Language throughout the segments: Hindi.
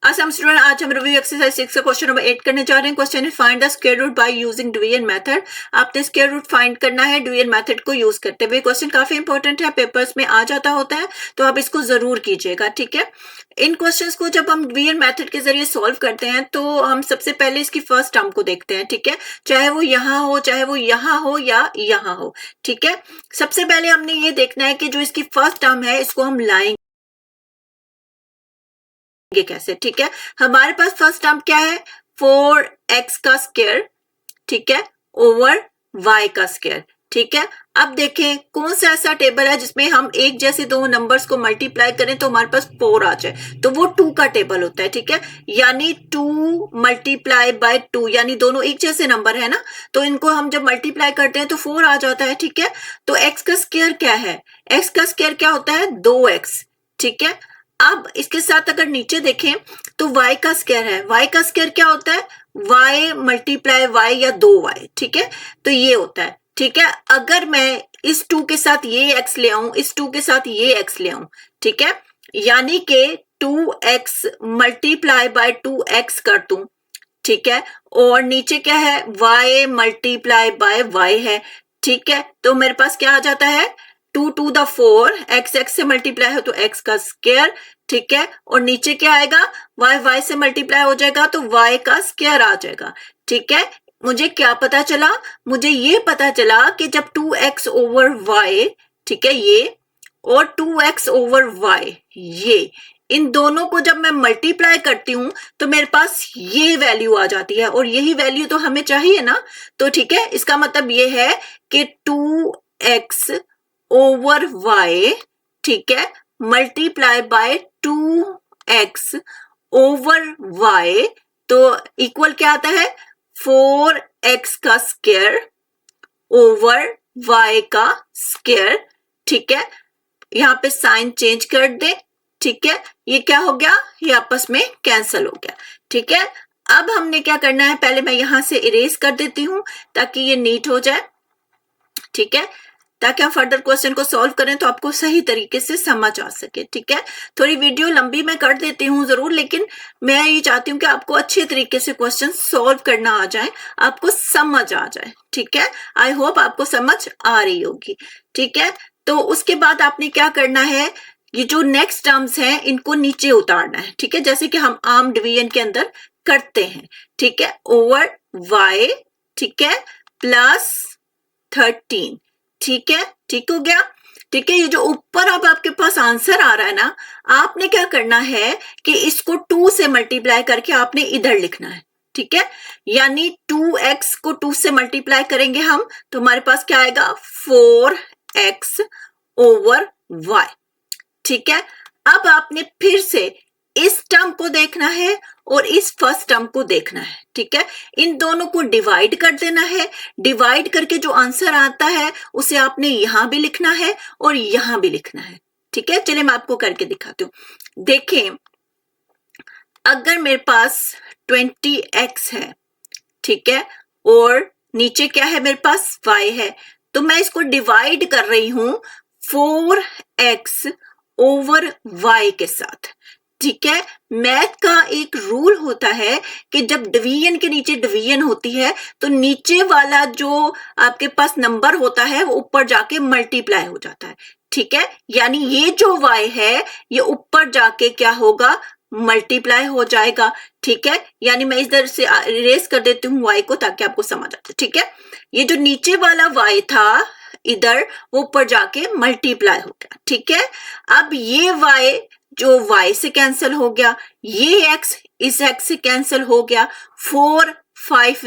असम स्टूडेंट, आज हम रिव्यू एक्सरसाइज 6 का क्वेश्चन नंबर 8 करने जा रहे हैं। क्वेश्चन है find the square root by using division method. आपने स्क्वायर रूट फाइंड करना है डिवीजन मेथड को यूज करते हुए। क्वेश्चन काफी इंपॉर्टेंट है, पेपर्स में आ जाता होता है, तो आप इसको जरूर कीजिएगा, ठीक है। इन क्वेश्चंस को जब हम डिवीजन मेथड के जरिए सॉल्व करते हैं तो हम सबसे पहले इसकी फर्स्ट टर्म को देखते हैं, ठीक है। चाहे वो यहाँ हो, चाहे वो यहाँ हो या यहाँ हो, ठीक है। सबसे पहले हमने ये देखना है कि जो इसकी फर्स्ट टर्म है इसको हम लाएंगे कैसे, ठीक है। हमारे पास फर्स्ट टर्म क्या है, 4x का स्क्वायर, ठीक है, ओवर y का स्क्वायर, ठीक है। अब देखें कौन सा ऐसा टेबल है जिसमें हम एक जैसे दो नंबर्स को मल्टीप्लाई करें तो हमारे पास 4 आ जाए, तो वो 2 का टेबल होता है, ठीक है। यानी 2 मल्टीप्लाई बाय 2, यानी दोनों एक जैसे नंबर है ना, तो इनको हम जब मल्टीप्लाई करते हैं तो 4 आ जाता है, ठीक है। तो x का स्क्वायर क्या है, x का स्क्वायर क्या होता है, 2x, ठीक है। अब इसके साथ अगर नीचे देखें तो y का स्क्वायर है, y का स्क्वायर क्या होता है, y मल्टीप्लाई y या 2y, ठीक है। तो ये होता है, ठीक है। अगर मैं इस 2 के साथ ये x ले आऊं, इस 2 के साथ ये x ले आऊं, ठीक है, यानी कि 2x मल्टीप्लाई बाय 2x कर दूं, ठीक है। और नीचे क्या है, y मल्टीप्लाई बाय y है, ठीक है। तो मेरे पास क्या आ जाता है, 2 to the 4, x से मल्टीप्लाई हो तो x का स्क्वायर, ठीक है। और नीचे क्या आएगा, y से मल्टीप्लाई हो जाएगा तो y का स्क्वायर आ जाएगा, ठीक है। मुझे क्या पता चला, मुझे ये पता चला कि जब 2x ओवर y, ठीक है, ये और 2x ओवर y, ये इन दोनों को जब मैं मल्टीप्लाई करती हूं तो मेरे पास ये वैल्यू आ जाती है, और यही वैल्यू तो हमें चाहिए ना। तो ठीक है, इसका मतलब ये है कि 2x ओवर y, ठीक है, multiply by 2x over y, तो इक्वल क्या आता है, 4x का स्क्वायर ओवर y का स्क्वायर, ठीक है। यहाँ पे साइन चेंज कर दे, ठीक है। ये क्या हो गया, ये आपस में कैंसल हो गया, ठीक है। अब हमने क्या करना है, पहले मैं यहां से इरेज कर देती हूं ताकि ये नीट हो जाए, ठीक है, ताकि हम फर्दर क्वेश्चन को सॉल्व करें तो आपको सही तरीके से समझ आ सके, ठीक है। थोड़ी वीडियो लंबी मैं कर देती हूँ जरूर, लेकिन मैं ये चाहती हूँ कि आपको अच्छे तरीके से क्वेश्चन सॉल्व करना आ जाए, आपको समझ आ जाए, ठीक है। आई होप आपको समझ आ रही होगी, ठीक है। तो उसके बाद आपने क्या करना है, ये जो नेक्स्ट टर्म्स हैं इनको नीचे उतारना है, ठीक है, जैसे कि हम आम डिवीजन के अंदर करते हैं, ठीक है। ओवर y, ठीक है, प्लस 13, ठीक है, ठीक हो गया, ठीक है। ये जो ऊपर अब आपके पास आंसर आ रहा है ना, आपने क्या करना है कि इसको 2 से मल्टीप्लाई करके आपने इधर लिखना है, ठीक है। यानी 2x को 2 से मल्टीप्लाई करेंगे हम तो हमारे पास क्या आएगा, 4x ओवर y, ठीक है। अब आपने फिर से इस टर्म को देखना है और इस फर्स्ट टर्म को देखना है, ठीक है। इन दोनों को डिवाइड कर देना है, डिवाइड करके जो आंसर आता है उसे आपने यहां भी लिखना है और यहां भी लिखना है, ठीक है। चलिए मैं आपको करके दिखाती हूं। देखें, अगर मेरे पास 20x है, ठीक है, और नीचे क्या है, मेरे पास y है, तो मैं इसको डिवाइड कर रही हूं 4x ओवर y के साथ, ठीक है। मैथ का एक रूल होता है कि जब डिवीजन के नीचे डिवीजन होती है तो नीचे वाला जो आपके पास नंबर होता है वो ऊपर जाके मल्टीप्लाई हो जाता है, ठीक है। यानी ये जो y है ये ऊपर जाके क्या होगा, मल्टीप्लाई हो जाएगा, ठीक है। यानी मैं इधर से इरेज कर देती हूँ y को ताकि आपको समझ आ जाए, ठीक है। ये जो नीचे वाला y था इधर, वो ऊपर जाके मल्टीप्लाई हो गया, ठीक है। अब ये y जो y से कैंसिल हो गया, ये x इस x से कैंसिल हो गया, 4 5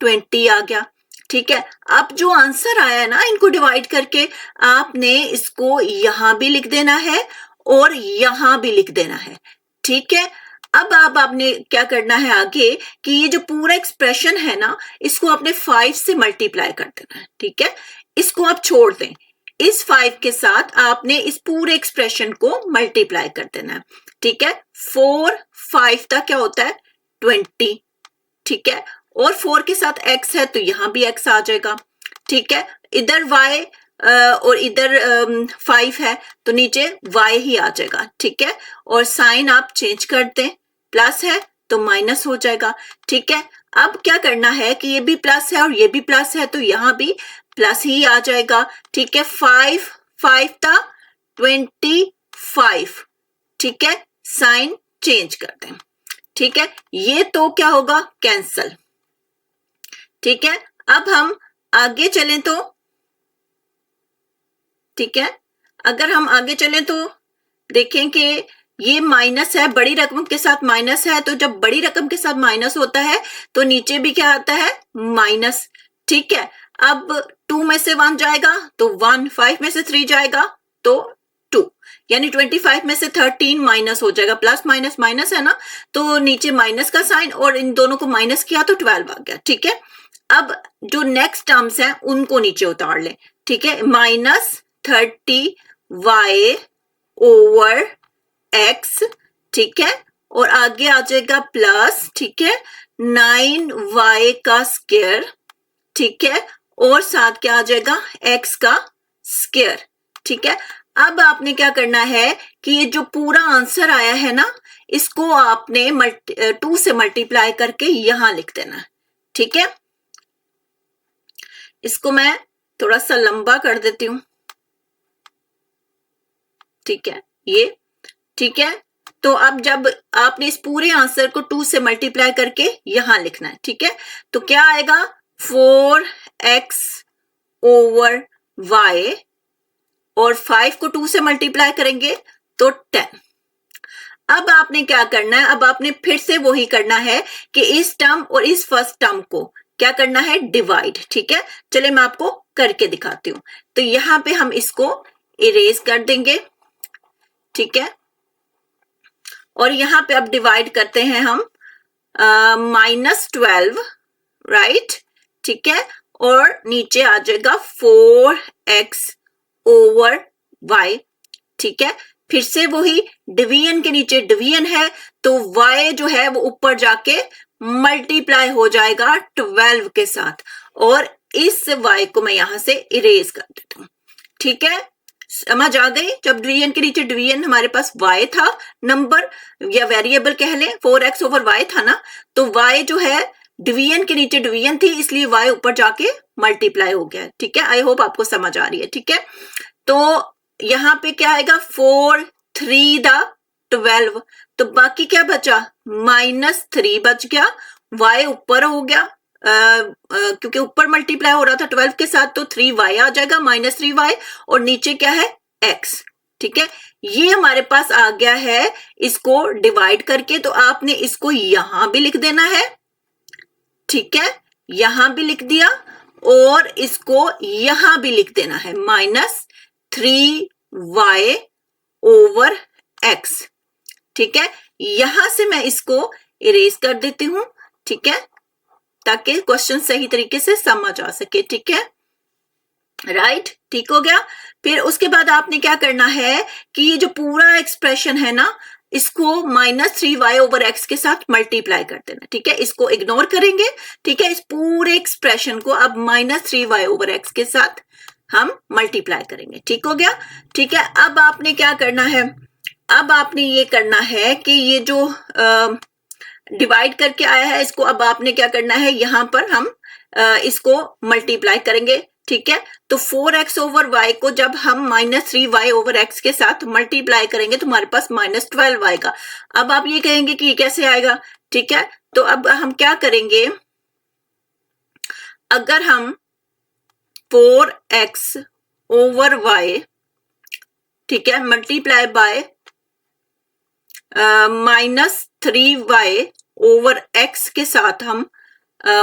20 आ गया, ठीक है। अब जो आंसर आया ना, इनको डिवाइड करके आपने इसको यहां भी लिख देना है और यहां भी लिख देना है, ठीक है। अब आपने क्या करना है आगे कि ये जो पूरा एक्सप्रेशन है ना, इसको आपने 5 से मल्टीप्लाई कर देना है, ठीक है। इसको आप छोड़ दें, इस 5 के साथ आपने इस पूरे एक्सप्रेशन को मल्टीप्लाई कर देना है, ठीक है। 4 5 तक क्या होता है, 20, ठीक है। और 4 के साथ x है तो यहां भी x आ जाएगा, ठीक है। इधर y और इधर 5 है तो नीचे y ही आ जाएगा, ठीक है। और साइन आप चेंज कर दें, प्लस है तो माइनस हो जाएगा, ठीक है। अब क्या करना है कि ये भी प्लस है और ये भी प्लस है, तो यहाँ भी प्लस ही आ जाएगा, ठीक है। 5 5 था 25, ठीक है। साइन चेंज कर दें, ठीक है। ये तो क्या होगा, कैंसल, ठीक है। अब हम आगे चलें तो, ठीक है, अगर हम आगे चलें तो देखें कि ये माइनस है, बड़ी रकम के साथ माइनस है, तो जब बड़ी रकम के साथ माइनस होता है तो नीचे भी क्या आता है, माइनस, ठीक है। अब 2 में से 1 जाएगा तो 1, 5 में से 3 जाएगा तो 2, यानी 25 में से 13 माइनस हो जाएगा, प्लस माइनस माइनस है ना, तो नीचे माइनस का साइन और इन दोनों को माइनस किया तो 12 आ गया, ठीक है। अब जो नेक्स्ट टर्म्स हैं उनको नीचे उतार लें, ठीक है। -30y ओवर x, ठीक है, और आगे आ जाएगा प्लस, ठीक है, 9y का स्क्वायर, ठीक है, और साथ क्या आ जाएगा, x का स्क्वायर, ठीक है। अब आपने क्या करना है कि ये जो पूरा आंसर आया है ना, इसको आपने 2 से मल्टीप्लाई करके यहां लिख देना, ठीक है। इसको मैं थोड़ा सा लंबा कर देती हूं, ठीक है, ये, ठीक है। तो अब जब आपने इस पूरे आंसर को 2 से मल्टीप्लाई करके यहां लिखना है, ठीक है, तो क्या आएगा, 4x ओवर y, और 5 को 2 से मल्टीप्लाई करेंगे तो 10। अब आपने क्या करना है, अब आपने फिर से वही करना है कि इस टर्म और इस फर्स्ट टर्म को क्या करना है, डिवाइड, ठीक है। चलिए मैं आपको करके दिखाती हूं। तो यहां पे हम इसको इरेज कर देंगे, ठीक है, और यहां पे अब डिवाइड करते हैं हम -12, राइट, ठीक है, और नीचे आ जाएगा 4x ओवर y, ठीक है। फिर से वही डिवीजन के नीचे डिवीजन है, तो y जो है वो ऊपर जाके मल्टीप्लाई हो जाएगा 12 के साथ, और इस y को मैं यहां से इरेज कर देता हूं, ठीक है। समझ आ गई, जब डिवीजन के नीचे डिवीजन हमारे पास y था, नंबर या वेरिएबल कह लें, 4x ओवर y था ना, तो y जो है डिवीजन के नीचे डिवीजन थी, इसलिए y ऊपर जाके मल्टीप्लाई हो गया, ठीक है। आई होप आपको समझ आ रही है, ठीक है। तो यहाँ पे क्या आएगा, 4 3 12, तो बाकी क्या बचा, -3 बच गया, y ऊपर हो गया, क्योंकि ऊपर मल्टीप्लाई हो रहा था 12 के साथ, तो 3y आ जाएगा, -3y, और नीचे क्या है, x, ठीक है। ये हमारे पास आ गया है, इसको डिवाइड करके, तो आपने इसको यहां भी लिख देना है, ठीक है, यहां भी लिख दिया, और इसको यहां भी लिख देना है, -3y ओवर x, ठीक है। यहां से मैं इसको इरेज कर देती हूं, ठीक है, ताकि क्वेश्चन सही तरीके से समझ आ सके, ठीक है, राइट, ठीक हो गया। फिर उसके बाद आपने क्या करना है कि ये जो पूरा एक्सप्रेशन है ना, इसको -3y ओवर x के साथ मल्टीप्लाई कर देना, ठीक है, इसको इग्नोर करेंगे, ठीक है। इस पूरे एक्सप्रेशन को अब -3y ओवर x के साथ हम मल्टीप्लाई करेंगे, ठीक हो गया, ठीक है। अब आपने क्या करना है, अब आपने ये करना है कि ये जो डिवाइड करके आया है, इसको अब आपने क्या करना है, यहां पर हम इसको मल्टीप्लाई करेंगे, ठीक है। तो 4x ओवर y को जब हम -3y ओवर x के साथ मल्टीप्लाई करेंगे तो हमारे पास -12 आएगा। अब आप ये कहेंगे कि ये कैसे आएगा, ठीक है, तो अब हम क्या करेंगे, अगर हम 4x ओवर y, ठीक है, multiply by -3y over x के साथ हम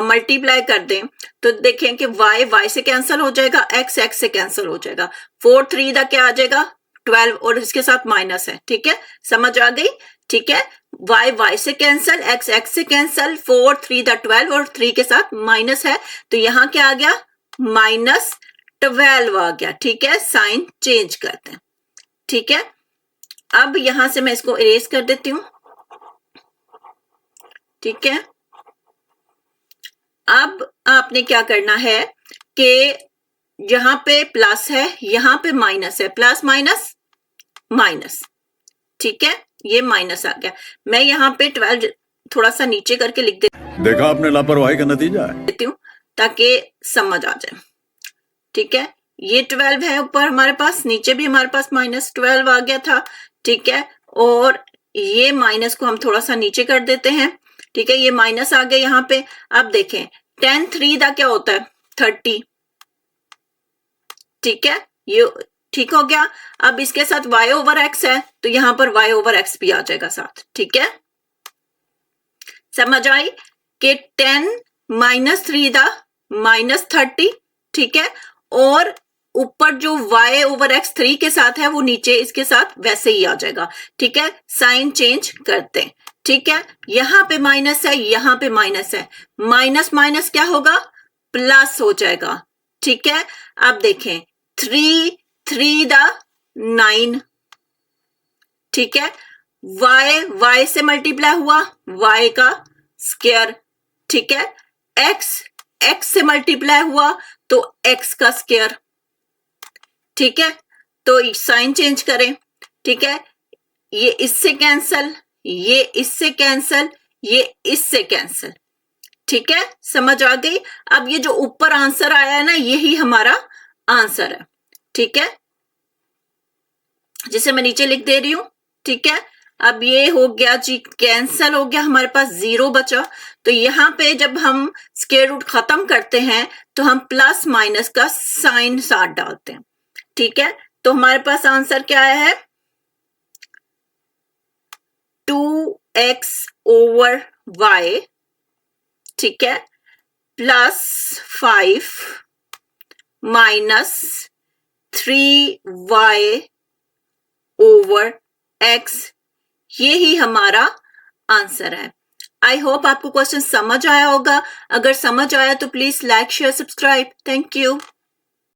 मल्टीप्लाई कर दें, तो देखें कि y से कैंसिल हो जाएगा, x से कैंसिल हो जाएगा, 4 3 दा क्या आ जाएगा, 12, और इसके साथ माइनस है, ठीक है, समझ आ गई, ठीक है। y से कैंसिल, x से कैंसिल, 4 3 दा 12, और 3 के साथ माइनस है, तो यहां क्या आ गया, -12 आ गया, ठीक है। साइन चेंज करते हैं, ठीक है। अब यहां से मैं इसको इरेज कर देती हूं, ठीक है। अब आपने क्या करना है कि यहां पे प्लस है, यहां पे माइनस है, प्लस माइनस माइनस, ठीक है, ये माइनस आ गया। मैं यहाँ पे 12 थोड़ा सा नीचे करके लिख देखा आपने लापरवाही का नतीजा है। देती हूँ ताकि समझ आ जाए। ठीक है, ये 12 है ऊपर हमारे पास, नीचे भी हमारे पास -12 आ गया था। ठीक है, और ये माइनस को हम थोड़ा सा नीचे कर देते हैं। ठीक है, ये माइनस आ गया यहाँ पे। अब देखें 10 3 का क्या होता है 30। ठीक है, ये ठीक हो गया। अब इसके साथ y/x है तो यहाँ पर y/x भी आ जाएगा साथ। ठीक है, समझ आई कि 10 -3 दा -30। ठीक है, और ऊपर जो y/x 3 के साथ है वो नीचे इसके साथ वैसे ही आ जाएगा। ठीक है, साइन चेंज करते हैं। ठीक है, यहाँ पे माइनस है, यहाँ पे माइनस है, माइनस माइनस क्या होगा प्लस हो जाएगा। ठीक है, अब देखें 3 3 9। ठीक है, y से मल्टीप्लाई हुआ y का स्क्वायर। ठीक है, x से मल्टीप्लाई हुआ तो x का स्क्वायर। ठीक है, तो साइन चेंज करें। ठीक है, ये इससे कैंसल, ये इससे कैंसल, ये इससे कैंसल। ठीक है, समझ आ गई। अब ये जो ऊपर आंसर आया है ना, यही हमारा आंसर है। ठीक है, जिसे मैं नीचे लिख दे रही हूं। ठीक है, अब ये हो गया जी, कैंसल हो गया, हमारे पास 0 बचा। तो यहाँ पे जब हम स्क्वायर रूट खत्म करते हैं तो हम प्लस माइनस का साइन साथ डालते हैं। ठीक है, तो हमारे पास आंसर क्या आया है 2x/y। ठीक है, +5 -3y/x, यही हमारा आंसर है। आई होप आपको क्वेश्चन समझ आया होगा। अगर समझ आया तो please like share subscribe. Thank you.